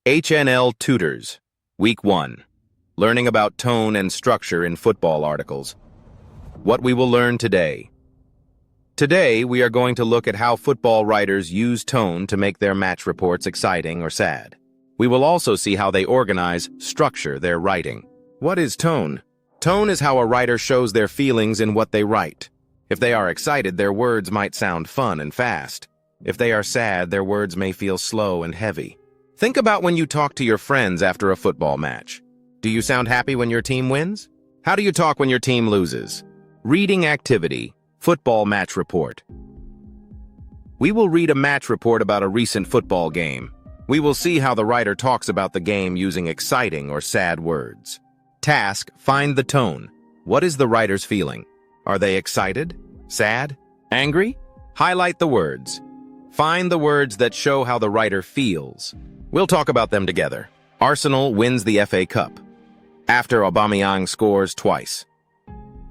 HNL Tutors, Week 1. Learning about tone and structure in football articles. What we will learn today. Today, we are going to look at how football writers use tone to make their match reports exciting or sad. We will also see how they structure their writing. What is tone? Tone is how a writer shows their feelings in what they write. If they are excited, their words might sound fun and fast. If they are sad, their words may feel slow and heavy. Think about when you talk to your friends after a football match. Do you sound happy when your team wins? How do you talk when your team loses? Reading activity, football match report. We will read a match report about a recent football game. We will see how the writer talks about the game using exciting or sad words. Task, find the tone. What is the writer's feeling? Are they excited? Sad? Angry? Highlight the words. Find the words that show how the writer feels. We'll talk about them together. Arsenal wins the FA Cup. After Aubameyang scores twice.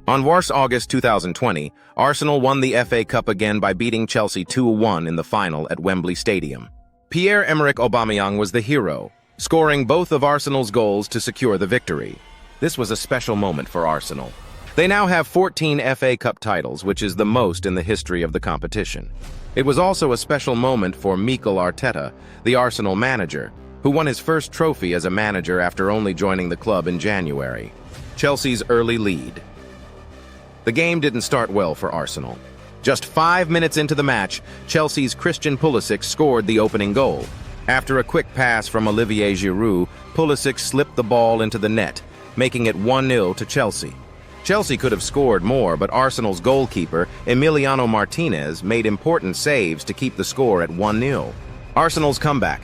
On August 2020, Arsenal won the FA Cup again by beating Chelsea 2-1 in the final at Wembley Stadium. Pierre-Emerick Aubameyang was the hero, scoring both of Arsenal's goals to secure the victory. This was a special moment for Arsenal. They now have 14 FA Cup titles, which is the most in the history of the competition. It was also a special moment for Mikel Arteta, the Arsenal manager, who won his first trophy as a manager after only joining the club in January. Chelsea's early lead. The game didn't start well for Arsenal. Just 5 minutes into the match, Chelsea's Christian Pulisic scored the opening goal. After a quick pass from Olivier Giroud, Pulisic slipped the ball into the net, making it 1-0 to Chelsea. Chelsea could have scored more, but Arsenal's goalkeeper, Emiliano Martinez, made important saves to keep the score at 1-0. Arsenal's comeback.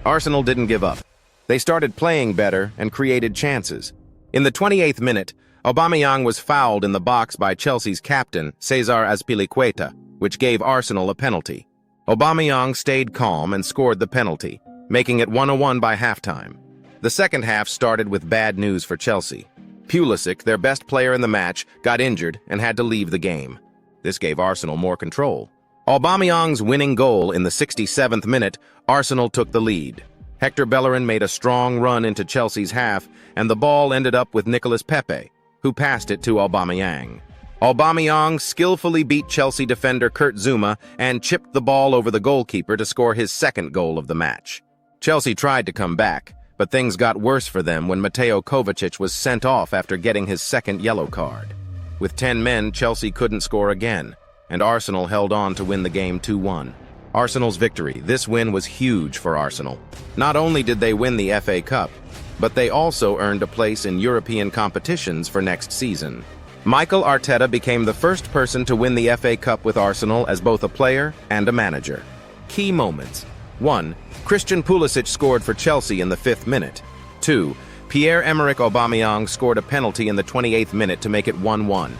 Arsenal didn't give up. They started playing better and created chances. In the 28th minute, Aubameyang was fouled in the box by Chelsea's captain, Cesar Azpilicueta, which gave Arsenal a penalty. Aubameyang stayed calm and scored the penalty, making it 1-1 by halftime. The second half started with bad news for Chelsea. Pulisic, their best player in the match, got injured and had to leave the game. This gave Arsenal more control. Aubameyang's winning goal in the 67th minute, Arsenal took the lead. Hector Bellerin made a strong run into Chelsea's half, and the ball ended up with Nicolas Pepe, who passed it to Aubameyang. Aubameyang skillfully beat Chelsea defender Kurt Zouma and chipped the ball over the goalkeeper to score his second goal of the match. Chelsea tried to come back, but things got worse for them when Mateo Kovacic was sent off after getting his second yellow card. With 10 men, Chelsea couldn't score again, and Arsenal held on to win the game 2-1. Arsenal's victory. This win was huge for Arsenal. Not only did they win the FA Cup, but they also earned a place in European competitions for next season. Mikel Arteta became the first person to win the FA Cup with Arsenal as both a player and a manager. Key moments. 1. Christian Pulisic scored for Chelsea in the 5th minute. 2. Pierre-Emerick Aubameyang scored a penalty in the 28th minute to make it 1-1.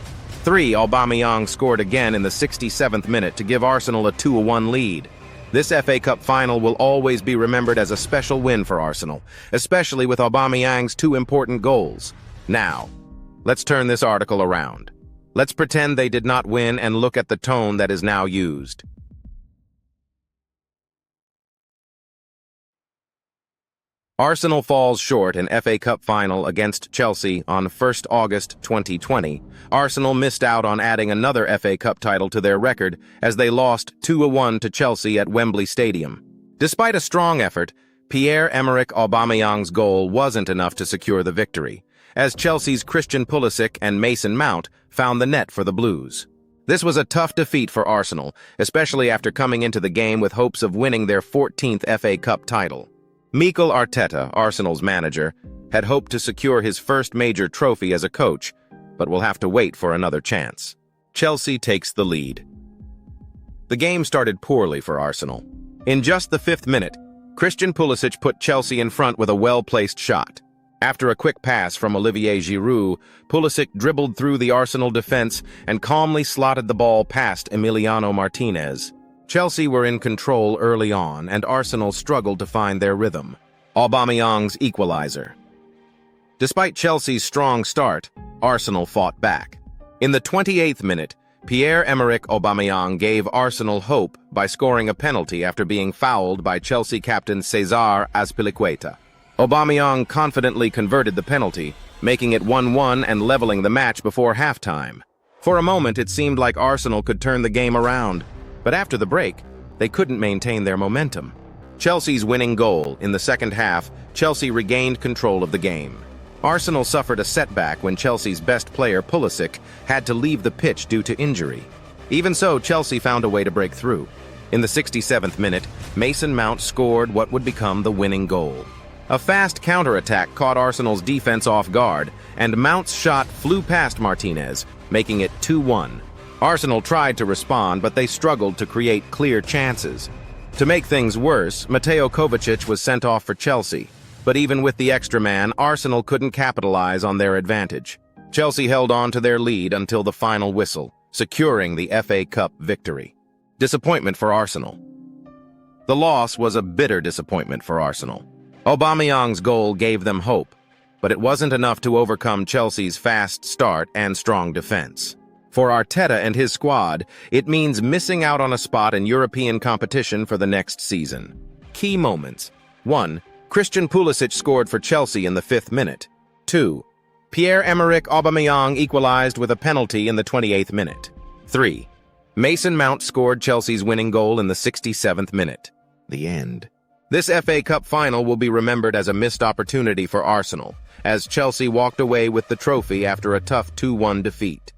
3. Aubameyang scored again in the 67th minute to give Arsenal a 2-1 lead. This FA Cup final will always be remembered as a special win for Arsenal, especially with Aubameyang's 2 important goals. Now, let's turn this article around. Let's pretend they did not win and look at the tone that is now used. Arsenal falls short in FA Cup final against Chelsea on 1 August 2020. Arsenal missed out on adding another FA Cup title to their record as they lost 2-1 to Chelsea at Wembley Stadium. Despite a strong effort, Pierre-Emerick Aubameyang's goal wasn't enough to secure the victory, as Chelsea's Christian Pulisic and Mason Mount found the net for the Blues. This was a tough defeat for Arsenal, especially after coming into the game with hopes of winning their 14th FA Cup title. Mikel Arteta, Arsenal's manager, had hoped to secure his first major trophy as a coach, but will have to wait for another chance. Chelsea takes the lead. The game started poorly for Arsenal. In just the 5th minute, Christian Pulisic put Chelsea in front with a well-placed shot. After a quick pass from Olivier Giroud, Pulisic dribbled through the Arsenal defense and calmly slotted the ball past Emiliano Martinez. Chelsea were in control early on, and Arsenal struggled to find their rhythm. Aubameyang's equalizer. Despite Chelsea's strong start, Arsenal fought back. In the 28th minute, Pierre-Emerick Aubameyang gave Arsenal hope by scoring a penalty after being fouled by Chelsea captain Cesar Azpilicueta. Aubameyang confidently converted the penalty, making it 1-1 and leveling the match before halftime. For a moment, it seemed like Arsenal could turn the game around, but after the break, they couldn't maintain their momentum. Chelsea's winning goal in the second half, Chelsea regained control of the game. Arsenal suffered a setback when Chelsea's best player, Pulisic, had to leave the pitch due to injury. Even so, Chelsea found a way to break through. In the 67th minute, Mason Mount scored what would become the winning goal. A fast counterattack caught Arsenal's defense off guard, and Mount's shot flew past Martinez, making it 2-1. Arsenal tried to respond, but they struggled to create clear chances. To make things worse, Mateo Kovacic was sent off for Chelsea. But even with the extra man, Arsenal couldn't capitalize on their advantage. Chelsea held on to their lead until the final whistle, securing the FA Cup victory. Disappointment for Arsenal. The loss was a bitter disappointment for Arsenal. Aubameyang's goal gave them hope, but it wasn't enough to overcome Chelsea's fast start and strong defense. For Arteta and his squad, it means missing out on a spot in European competition for the next season. Key moments. 1. Christian Pulisic scored for Chelsea in the 5th minute. 2. Pierre-Emerick Aubameyang equalized with a penalty in the 28th minute. 3. Mason Mount scored Chelsea's winning goal in the 67th minute. The end. This FA Cup final will be remembered as a missed opportunity for Arsenal, as Chelsea walked away with the trophy after a tough 2-1 defeat.